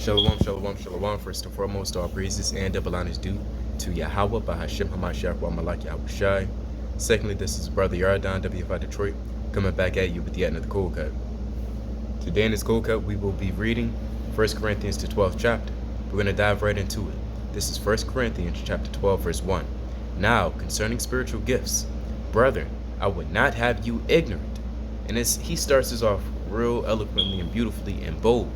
Shalom, shalom, shalom. First and foremost, all praises and double honors due to Yahweh, Bahashim Hamashiach, wa Malak Yahweh Shai. Secondly, this is Brother Yardan, WFI Detroit, coming back at you with yet another cold cut. Today in this cold cut, we will be reading 1 Corinthians, the 12th chapter. We're going to dive right into it. This is 1 Corinthians chapter 12, verse 1. Now, concerning spiritual gifts, brethren, I would not have you ignorant. And he starts this off real eloquently and beautifully and bold.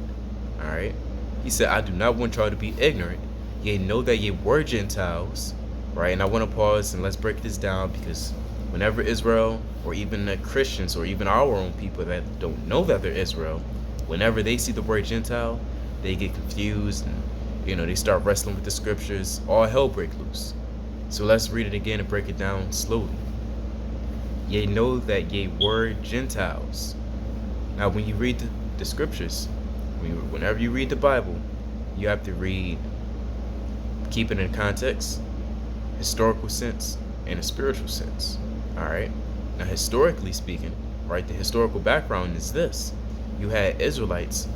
All right. He said, I do not want y'all to be ignorant. Ye know that ye were Gentiles, right? And I want to pause and let's break this down, because whenever Israel, or even the Christians, or even our own people that don't know that they're Israel, whenever they see the word Gentile, they get confused and, they start wrestling with the scriptures. All hell break loose. So let's read it again and break it down slowly. Ye know that ye were Gentiles. Now, when you read the scriptures, whenever you read the Bible, you have to read, keep it in context, historical sense, and a spiritual sense. All right. Now, historically speaking, right, the historical background is this: you had Israelites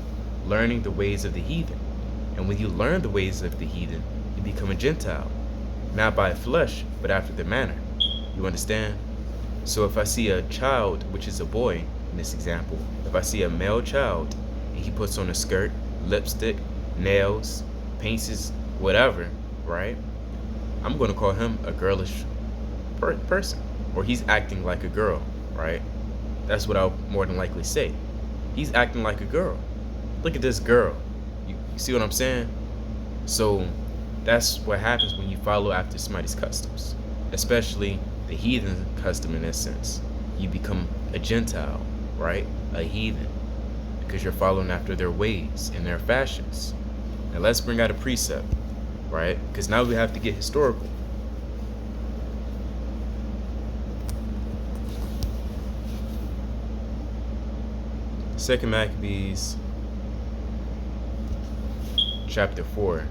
learning the ways of the heathen, and when you learn the ways of the heathen, you become a Gentile, not by flesh, but after their manner. You understand? So if I see a child, which is a boy in this example, if I see a male child, he puts on a skirt, lipstick, nails, paints his whatever, right? I'm going to call him a girlish person, or he's acting like a girl, right? That's what I'll more than likely say. He's acting like a girl. Look at this girl. You see what I'm saying? So that's what happens when you follow after somebody's customs, especially the heathen custom in that sense. You become a Gentile, right? A heathen, because you're following after their ways and their fashions. Now let's bring out a precept, right? Because now we have to get historical. Second Maccabees, chapter 4.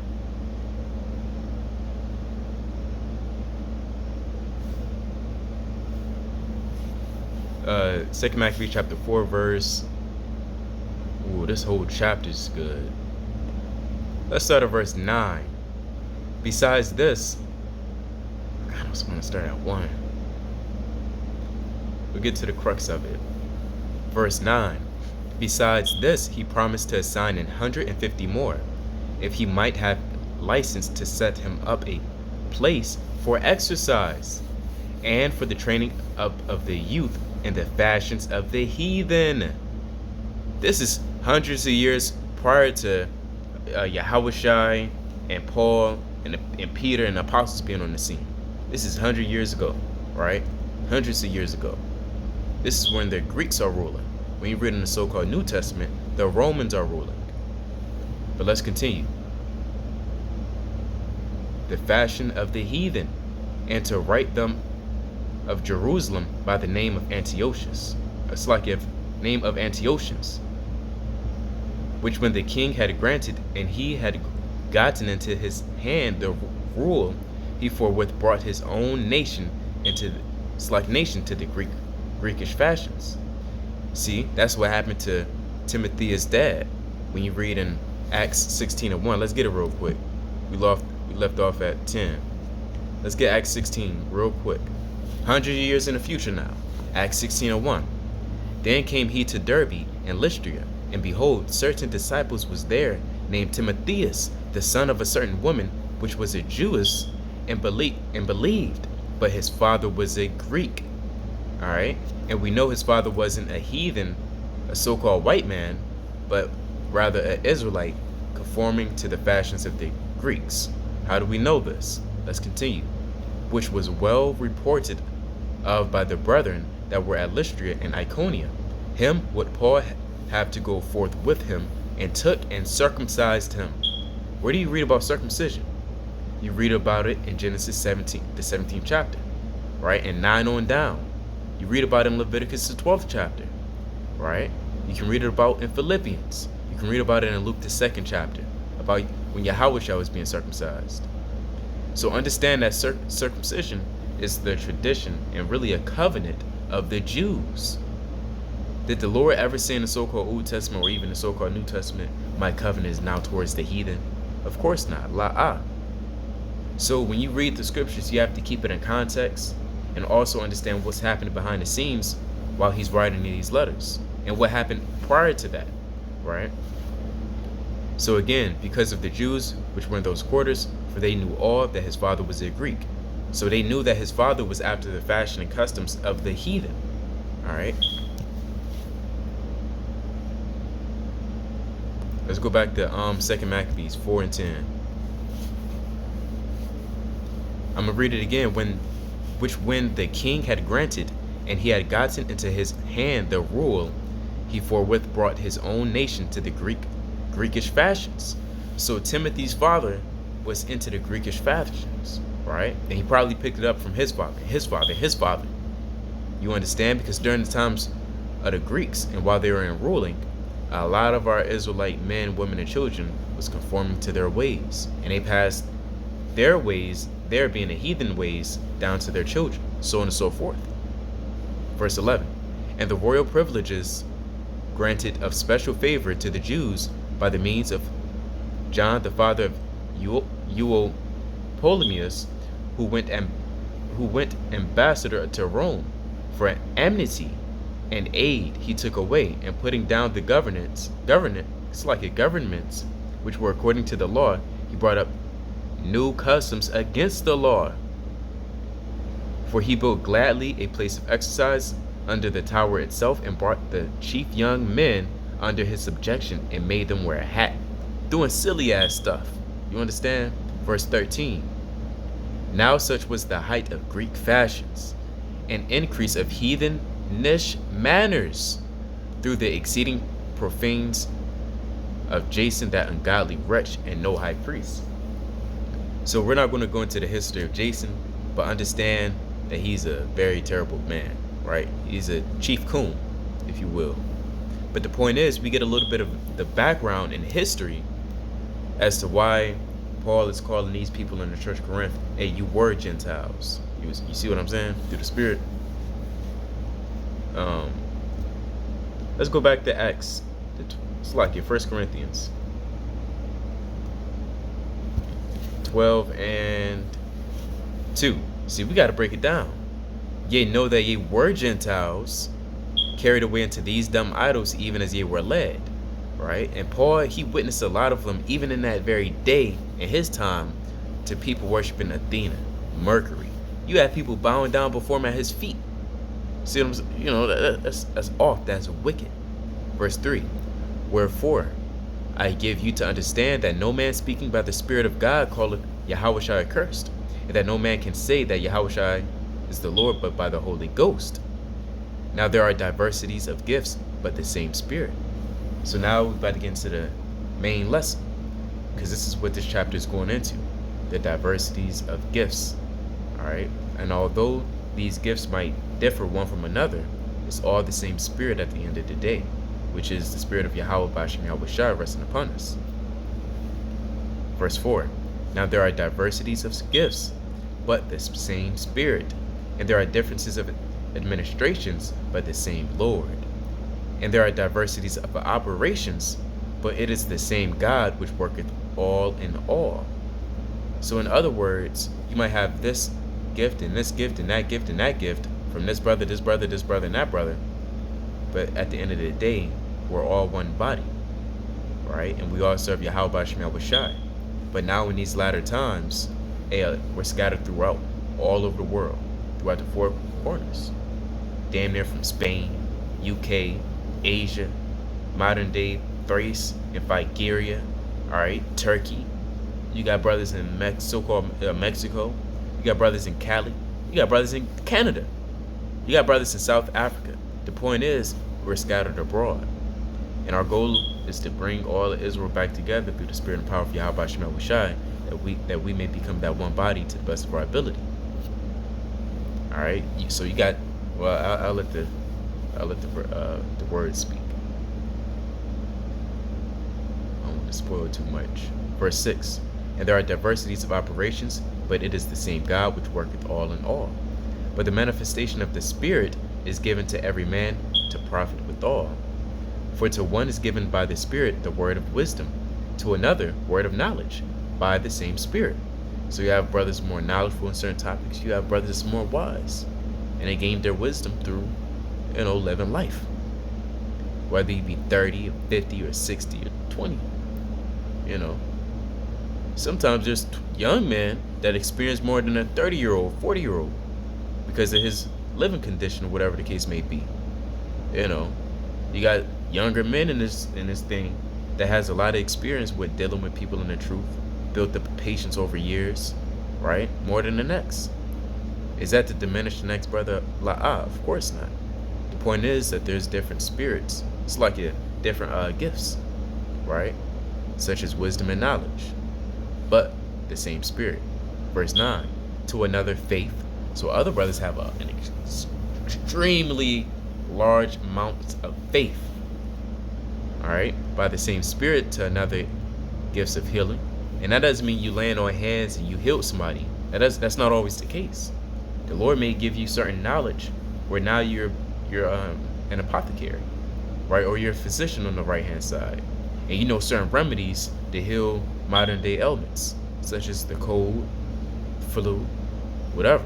Second Maccabees, chapter 4, verse. Ooh, this whole chapter is good. Let's start at verse 9. Besides this, I just want to start at 1. We'll get to the crux of it. Verse 9. Besides this, he promised to assign 150 more, if he might have license to set him up a place for exercise, and for the training up of the youth in the fashions of the heathen. This is hundreds of years prior to Yahushua and Paul and Peter and the apostles being on the scene. This is 100 years ago, right? Hundreds of years ago. This is when the Greeks are ruling. When you read in the so-called New Testament, the Romans are ruling. But let's continue. The fashion of the heathen, and to write them of Jerusalem by the name of Antiochus. It's like if name of Antiochus, which when the king had granted, and he had gotten into his hand the rule, he forthwith brought his own nation into nation to the Greekish fashions. See, that's what happened to Timotheus' dad. When you read in Acts 16:1, let's get it real quick. We left off at 10. Let's get Acts 16 real quick. 100 years in the future now. Acts 16:1. Then came he to Derbe and Lystra, and behold, certain disciples was there, named Timotheus, the son of a certain woman, which was a Jewess, and believed, but his father was a Greek. All right, and we know his father wasn't a heathen, a so-called white man, but rather an Israelite, conforming to the fashions of the Greeks. How do we know this? Let's continue. Which was well reported of by the brethren that were at Lystra and Iconium. Him would Paul have to go forth with him, and took and circumcised him. Where do you read about circumcision? You read about it in Genesis 17, the 17th chapter, right? And 9 on down. You read about it in Leviticus, the 12th chapter, right? You can read it about in Philippians. You can read about it in Luke, the 2nd chapter, about when Yahushua was being circumcised. So understand that circumcision is the tradition and really a covenant of the Jews. Did the Lord ever say in the so-called Old Testament or even the so-called New Testament, my covenant is now towards the heathen? Of course not. La-ah. So when you read the scriptures, you have to keep it in context and also understand what's happening behind the scenes while he's writing these letters and what happened prior to that, right? So again, because of the Jews which were in those quarters, for they knew all that his father was a Greek. So they knew that his father was after the fashion and customs of the heathen. All right. Let's go back to 2 Maccabees 4 and 10. I'm gonna read it again. When the king had granted, and he had gotten into his hand the rule, he forthwith brought his own nation to the Greekish fashions. So Timothy's father was into the Greekish fashions, right? And he probably picked it up from his father. You understand? Because during the times of the Greeks, and while they were in ruling, a lot of our Israelite men, women, and children was conforming to their ways, and they passed their ways, their being the heathen ways, down to their children, so on and so forth. Verse 11, and the royal privileges granted of special favor to the Jews by the means of John, the father of Eupolemus, who went ambassador to Rome for amnesty and aid, he took away, and putting down the governments which were according to the law, he brought up new customs against the law. For he built gladly a place of exercise under the tower itself, and brought the chief young men under his subjection, and made them wear a hat, doing silly ass stuff. You understand? Verse 13. Now such was the height of Greek fashions, an increase of heathenish manners, through the exceeding profanes of Jason, that ungodly wretch, and no high priest. So we're not going to go into the history of Jason, but understand that he's a very terrible man, right? He's a chief coon, if you will. But the point is, we get a little bit of the background and history as to why Paul is calling these people in the Church of Corinth, hey, you were Gentiles. You see what I'm saying? Through the Spirit. Let's go back to Acts. It's like your 1 Corinthians 12 and 2. See, we got to break it down. Ye know that ye were Gentiles, carried away into these dumb idols, even as ye were led. Right? And Paul, he witnessed a lot of them, even in that very day, in his time, to people worshiping Athena, Mercury. You have people bowing down before him at his feet. See what I'm saying? You know, that's off. That's wicked. Verse 3. Wherefore, I give you to understand that no man speaking by the Spirit of God calleth Yahushua accursed, and that no man can say that Yahushua is the Lord but by the Holy Ghost. Now there are diversities of gifts, but the same Spirit. So now we're about to get into the main lesson, because this is what this chapter is going into, the diversities of gifts. All right, and although these gifts might differ one from another, it's all the same Spirit at the end of the day, which is the Spirit of Yahweh Bashim Yahushua resting upon us. Verse 4. Now there are diversities of gifts, but the same Spirit, and there are differences of administrations, but the same Lord. And there are diversities of operations, but it is the same God which worketh all in all. So in other words, you might have this gift and this gift and that gift and that gift from this brother, this brother, this brother, and that brother. But at the end of the day, we're all one body, right? And we all serve Yahweh Shemel Bashai. But now in these latter times, we're scattered throughout, all over the world, throughout the four corners. Damn near from Spain, UK, Asia, modern day Thrace and Phrygia, all right, Turkey. You got brothers in Mexico. You got brothers in Cali. You got brothers in Canada. You got brothers in South Africa. The point is, we're scattered abroad. And our goal is to bring all of Israel back together through the Spirit and power of Yahweh Shemel Washai, that we may become that one body to the best of our ability. All right. So you got. Well, I'll let the word speak. I don't want to spoil too much. Verse 6. And there are diversities of operations, but it is the same God which worketh all in all. But the manifestation of the Spirit is given to every man to profit with withal. For to one is given by the Spirit the word of wisdom, to another word of knowledge by the same Spirit. So you have brothers more knowledgeable in certain topics. You have brothers more wise, and they gain their wisdom through, living life. Whether you be 30 or 50 or 60 or 20, Sometimes there's young men that experience more than a 30-year-old, 40-year-old because of his living condition or whatever the case may be. You got younger men in this thing that has a lot of experience with dealing with people in the truth, built up patience over years, right? More than the next. Is that to diminish the next brother? Of course not. The point is that there's different spirits. It's like different gifts, right? Such as wisdom and knowledge, but the same Spirit. Verse 9, to another faith. So other brothers have an extremely large amount of faith, all right, by the same Spirit. To another, gifts of healing. And that doesn't mean you laying on hands and you healed somebody. That's not always the case. The Lord may give you certain knowledge where now you're an apothecary, right? Or you're a physician on the right hand side, and you know certain remedies to heal modern day ailments such as the cold, flu, whatever.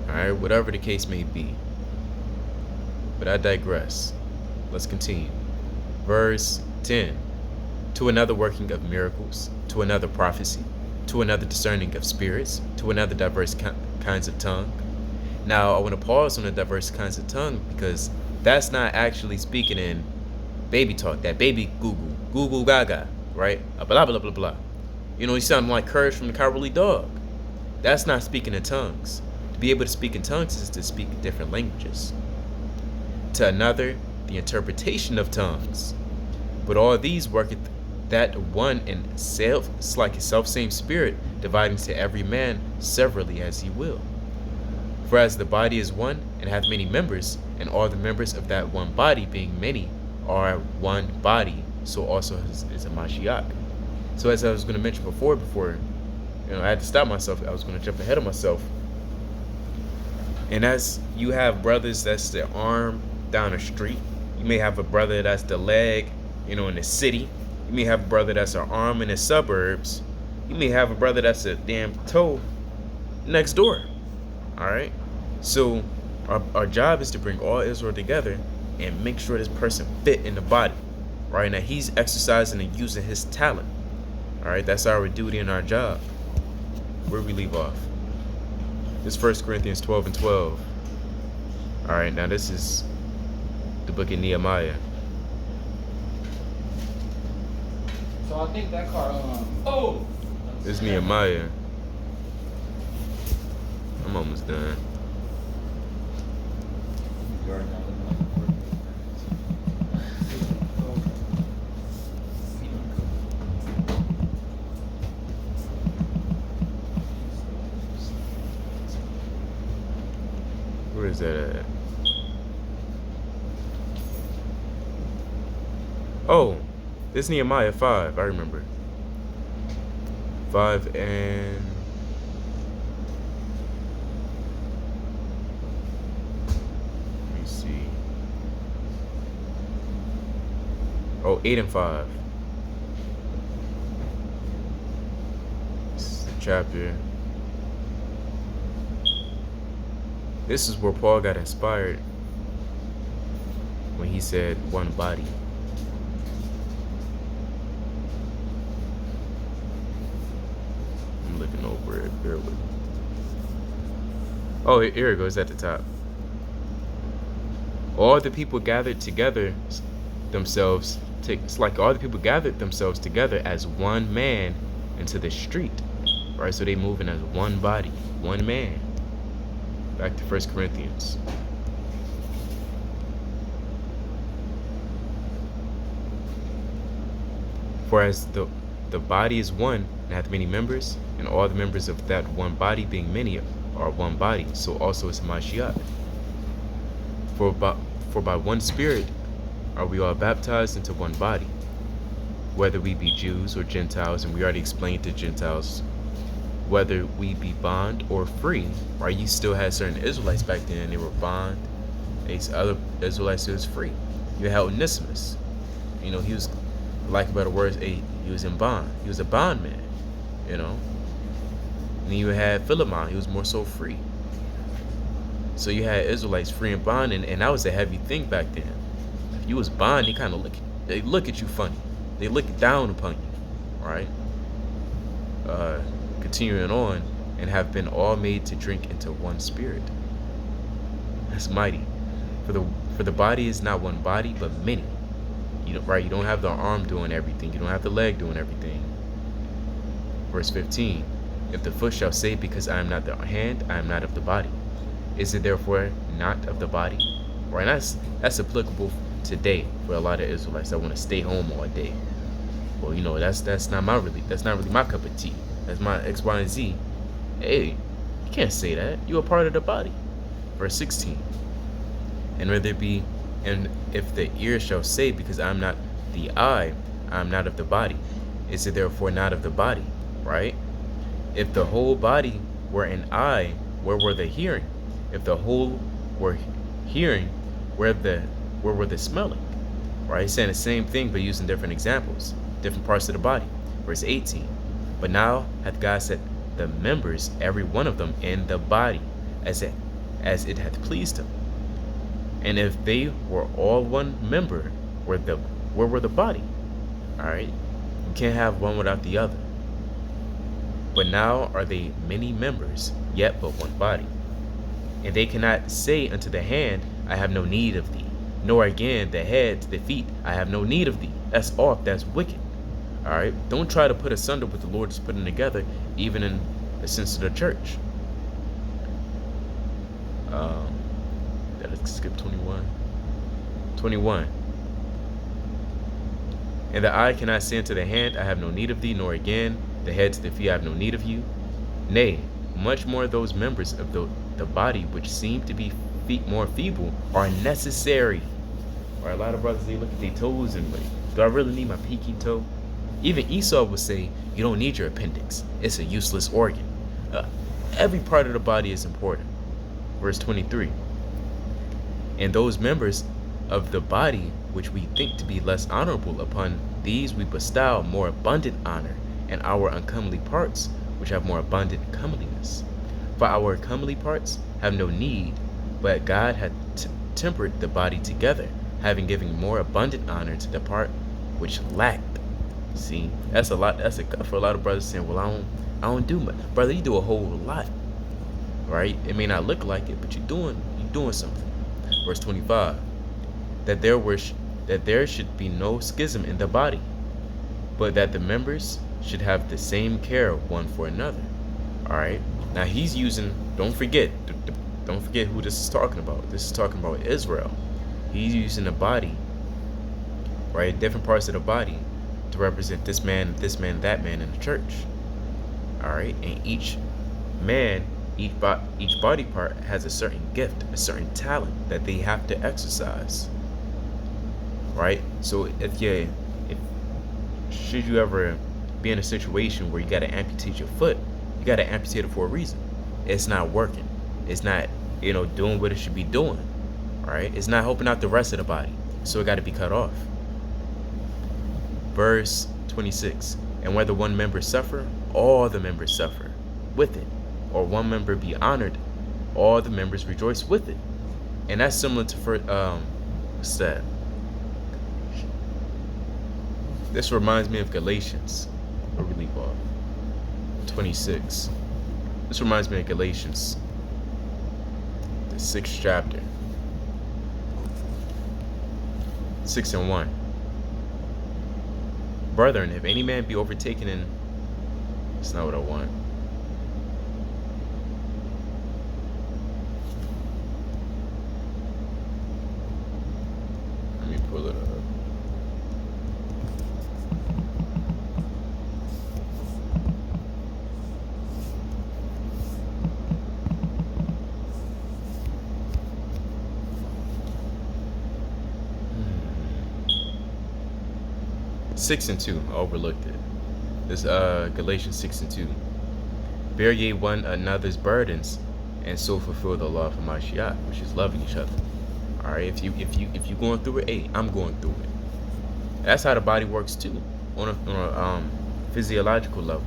All right, whatever the case may be. But I digress. Let's continue. Verse 10. To another working of miracles, to another prophecy, to another discerning of spirits, to another diverse kinds of tongue. Now, I want to pause on the diverse kinds of tongue because that's not actually speaking in baby talk, that baby goo gaga, right? Blah, blah, blah, blah. You sound like Courage from the Cowardly Dog. That's not speaking in tongues. To be able to speak in tongues is to speak different languages. To another, the interpretation of tongues. But all these worketh that one in self, it's like a self-same Spirit, dividing to every man severally as he will. For as the body is one, and hath many members, and all the members of that one body, being many, are one body, so also is a Mashiach. So as I was going to mention before, I had to stop myself. I was going to jump ahead of myself. And as you have brothers that's the arm down the street, you may have a brother that's the leg, in the city. You may have a brother that's an arm in the suburbs. You may have a brother that's a damn toe next door. All right. So our job is to bring all Israel together and make sure this person fit in the body, right? Now he's exercising and using his talent. All right. That's our duty and our job. Where we leave off. This is 1 Corinthians 12 and 12. All right. Now this is the book of Nehemiah. So I think that car, This is Nehemiah. I'm almost done. Where is that at? Oh, this is Nehemiah 5, I remember. 5 and... let me see. Oh, 8 and 5. This is the chapter. This is where Paul got inspired when he said one body. I'm looking over it, bear with me. Oh, here it goes at the top. All the people gathered together themselves, it's like all the people gathered themselves together as one man into the street, right? So they moving as one body, one man. Back to 1 Corinthians. For as the body is one and hath many members, and all the members of that one body being many are one body, so also is Mashiach. For by one Spirit are we all baptized into one body, whether we be Jews or Gentiles, and we already explained to Gentiles, whether we be bond or free, right? You still had certain Israelites back then, they were bond, It's other Israelites who was free. You had Onesimus. You know, he was, like better words, he was in bond. He was a bondman. You know. And then you had Philemon. He was more so free. So you had Israelites free and bonding, and that was a heavy thing back then. If you was bond, they look at you funny. They look down upon you, right? Continuing on, and have been all made to drink into one spirit. That's mighty. For the body is not one body, but many. You don't have the arm doing everything. You don't have the leg doing everything. Verse 15. If the foot shall say, because I am not the hand, I am not of the body, is it therefore not of the body? Right? That's applicable today for a lot of Israelites that want to stay home all day. Well, you know, that's not really my cup of tea. That's my X, Y, and Z. Hey, you can't say that. You're a part of the body. Verse 16. And if the ear shall say, because I am not the eye, I am not of the body, is it therefore not of the body? Right? If the whole body were an eye, where were the hearing? If the whole were hearing, where were the smelling? Right? He's saying the same thing, but using different examples, different parts of the body. Verse 18. But now hath God set the members, every one of them, in the body, as it hath pleased him. And if they were all one member, where were the body? All right, you can't have one without the other. But now are they many members, yet but one body. And they cannot say unto the hand, I have no need of thee, nor again the head to the feet, I have no need of thee. That's off. That's wicked. All right, don't try to put asunder what the Lord is putting together, even in the sense of the church. Let's skip 21. 21. And the eye cannot say unto the hand, I have no need of thee, nor again the head to the feet, I have no need of you. Nay, much more those members of the body which seem to be more feeble are necessary. Or a lot of brothers, they look at their toes and like, do I really need my pinky toe? Even Esau would say, you don't need your appendix. It's a useless organ. Every part of the body is important. Verse 23. And those members of the body which we think to be less honorable, upon these we bestow more abundant honor, and our uncomely parts, which have more abundant comeliness. For our comely parts have no need, but God hath tempered the body together, having given more abundant honor to the part which lacked. See, that's a lot. That's for a lot of brothers saying, well, I don't do much. Brother, you do a whole lot, right? It may not look like it, but you're doing something. Verse 25, that there should be no schism in the body, but that the members should have the same care one for another. All right. Now he's using. Don't forget who this is talking about. This is talking about Israel. He's using the body, right? Different parts of the body to represent this man, that man in the church. All right, and each body part has a certain gift, a certain talent that they have to exercise. Right? So should you ever be in a situation where you got to amputate your foot, you got to amputate it for a reason. It's not working. It's not, doing what it should be doing. All right? It's not helping out the rest of the body. So it got to be cut off. Verse 26. And whether one member suffer, all the members suffer with it. Or one member be honored, all the members rejoice with it. And that's similar to what's that? This reminds me of Galatians. Where we leave off? 26. This reminds me of Galatians, the 6th chapter. 6:1. Brethren, if any man be overtaken in, it's not what I want. Let me pull it up. Six and 2, I overlooked it. This Galatians 6:2. Bear ye one another's burdens, and so fulfill the law of Mashiach, which is loving each other. All right, if you going through it, hey, I'm going through it. That's how the body works too, on a physiological level.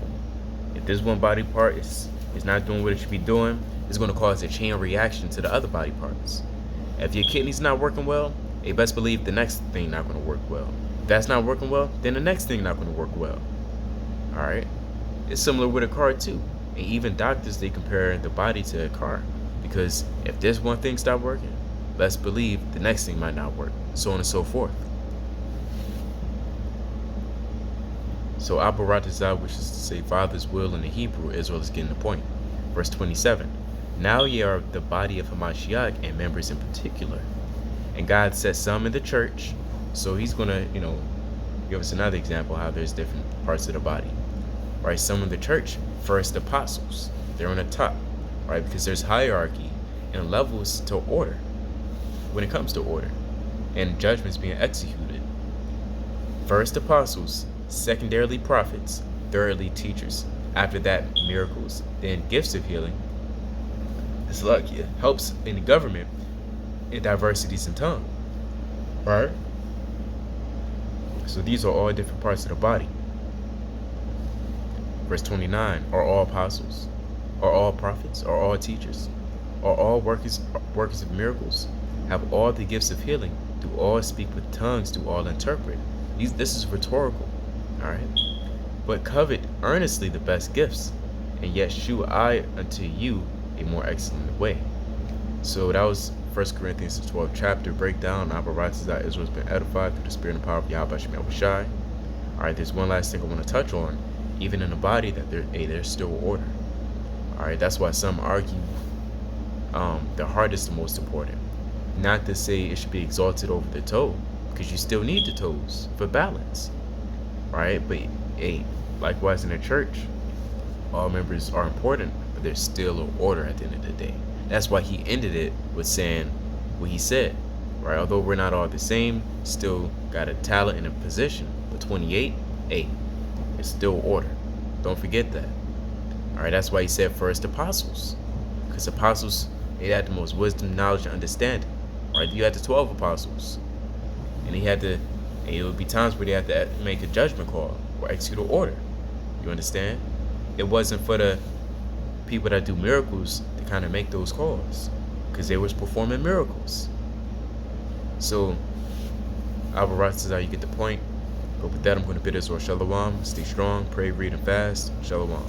If this one body part is not doing what it should be doing, it's going to cause a chain reaction to the other body parts. If your kidney's not working well, you best believe the next thing not going to work well. If that's not working well, then the next thing not going to work well. All right, it's similar with a car too. And even doctors, they compare the body to a car, because if this one thing stop working, best believe the next thing might not work, so on and so forth. So Abaratazah, which is to say Father's will in the Hebrew, Israel is getting the point. Verse 27. Now ye are the body of Hamashiach, and members in particular. And God set some in the church. So he's going to, give us another example how there's different parts of the body. Right? Some in the church, first apostles. They're on the top. Right? Because there's hierarchy and levels to order when it comes to order and judgments being executed. First apostles, secondarily prophets, thirdly teachers. After that, miracles, then gifts of healing. It's like it helps in the government in diversities in tongue. Right? So these are all different parts of the body. Verse 29, are all apostles? Are all prophets? Are all teachers? Are all workers of miracles? Have all the gifts of healing? Do all speak with tongues? Do all interpret? This is rhetorical. Alright? But covet earnestly the best gifts, and yet shew I unto you a more excellent way. So that was 1 Corinthians 12 chapter breakdown. Abaratazah, Israel's been edified through the spirit and power of Yahweh Shem Yahushai. Alright, there's one last thing I want to touch on. Even in the body, that there's still order. Alright, that's why some argue the heart is the most important. Not to say it should be exalted over the toe, because you still need the toes for balance. Right? But hey, likewise in the church, all members are important, but there's still an order at the end of the day. That's why he ended it with saying what he said. Right? Although we're not all the same, still got a talent and a position. But 28, hey, it's still order. Don't forget that. Alright, that's why he said first apostles. Because apostles, they had the most wisdom, knowledge, and understanding. Right? You had the 12 apostles. And it would be times where they had to make a judgment call or execute an order. You understand? It wasn't for the people that do miracles to kind of make those calls, because they was performing miracles. So, Abaratazah, you get the point. But with that, I'm going to bid Israel Shalom. Stay strong, pray, read, and fast. Shalom.